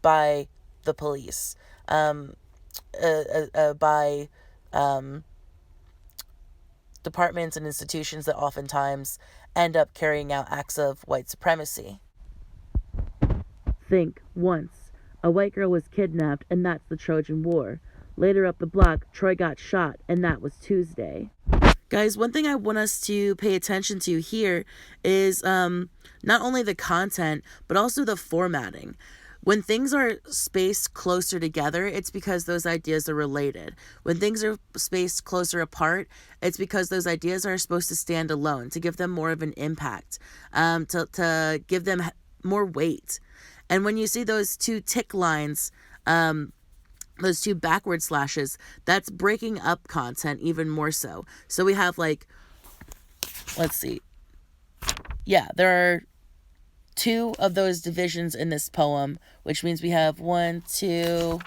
by the police, by departments and institutions that oftentimes end up carrying out acts of white supremacy. Think, once, a white girl was kidnapped, and that's the Trojan War. Later up the block, Troy got shot, and that was Tuesday. Guys, one thing I want us to pay attention to here is not only the content, but also the formatting. When things are spaced closer together, it's because those ideas are related. When things are spaced closer apart, it's because those ideas are supposed to stand alone, to give them more of an impact, to give them more weight. And when you see those two tick lines, those two backward slashes, that's breaking up content even more so. So we have like, let's see. Yeah, there are 2 of those divisions in this poem, which means we have 1, 2,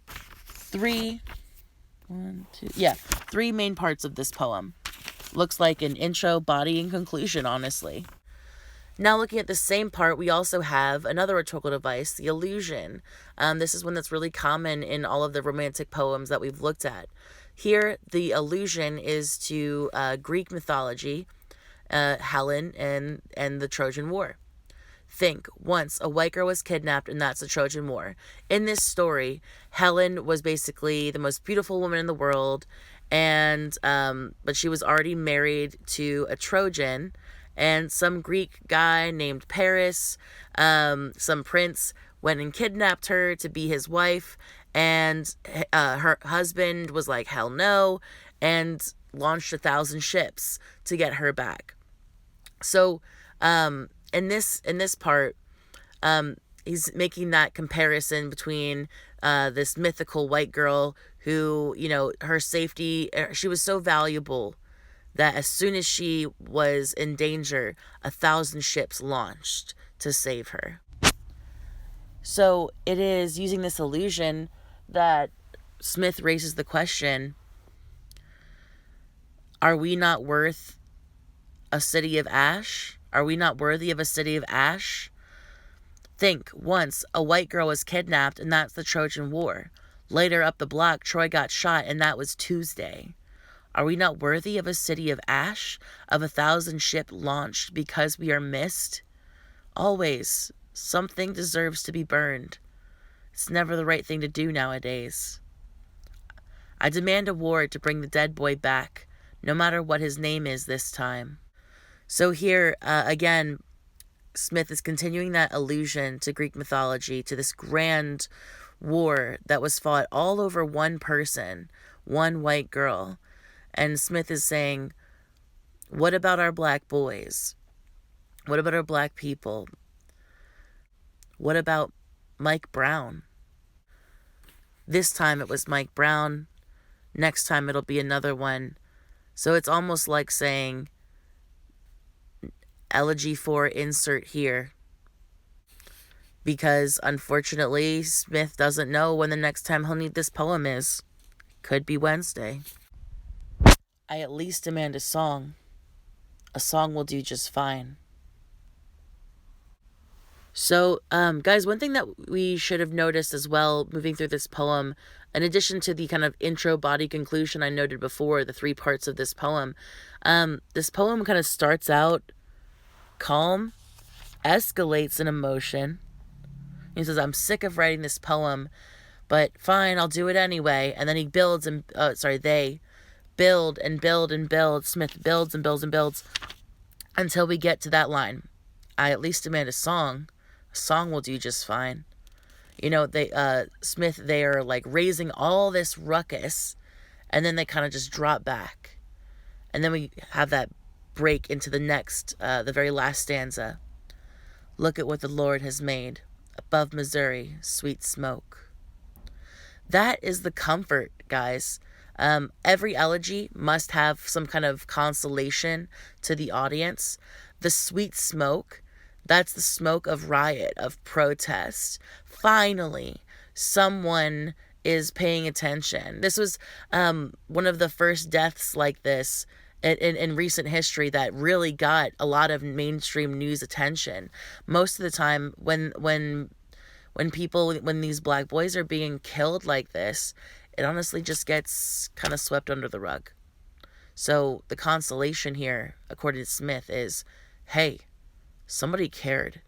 3. 1, 2. Yeah, 3 main parts of this poem. Looks like an intro, body, and conclusion, honestly. Now looking at the same part, we also have another rhetorical device, the allusion. This is one that's really common in all of the romantic poems that we've looked at. Here, the allusion is to Greek mythology, Helen and the Trojan War. Think, once a white girl was kidnapped, and that's the Trojan War. In this story, Helen was basically the most beautiful woman in the world, and but she was already married to a Trojan, and some Greek guy named Paris, some prince, went and kidnapped her to be his wife, and her husband was like, hell no, and launched 1,000 ships to get her back. So, in this part, he's making that comparison between this mythical white girl who, her safety, she was so valuable that as soon as she was in danger, 1,000 ships launched to save her. So it is using this allusion that Smith raises the question, are we not worth a city of ash? Are we not worthy of a city of ash? Think, once a white girl was kidnapped, and that's the Trojan War. Later up the block, Troy got shot, and that was Tuesday. Are we not worthy of a city of ash, of 1,000 ship launched because we are missed? Always, something deserves to be burned. It's never the right thing to do nowadays. I demand a war to bring the dead boy back, no matter what his name is this time. So here, again, Smith is continuing that allusion to Greek mythology, to this grand war that was fought all over one person, one white girl. And Smith is saying, what about our black boys? What about our black people? What about Mike Brown? This time it was Mike Brown. Next time it'll be another one. So it's almost like saying, Elegy 4 insert here. Because unfortunately, Smith doesn't know when the next time he'll need this poem is. Could be Wednesday. I at least demand a song. A song will do just fine. So, guys, one thing that we should have noticed as well, moving through this poem, in addition to the kind of intro, body, conclusion I noted before, the 3 parts of this poem kind of starts out calm, escalates in emotion. He says, I'm sick of writing this poem, but fine, I'll do it anyway. And then he builds and, they build and build and build. Smith builds and builds and builds until we get to that line. I at least demand a song. A song will do just fine. Smith, they are like raising all this ruckus, and then they kind of just drop back. And then we have that break into the next, the very last stanza. Look at what the Lord has made. Above Missouri, sweet smoke. That is the comfort, guys. Every elegy must have some kind of consolation to the audience. The sweet smoke, that's the smoke of riot, of protest. Finally, someone is paying attention. This was one of the first deaths like this in recent history that really got a lot of mainstream news attention. Most of the time, when When these black boys are being killed like this, it honestly just gets kind of swept under the rug. So the consolation here, according to Smith, is, hey, somebody cared.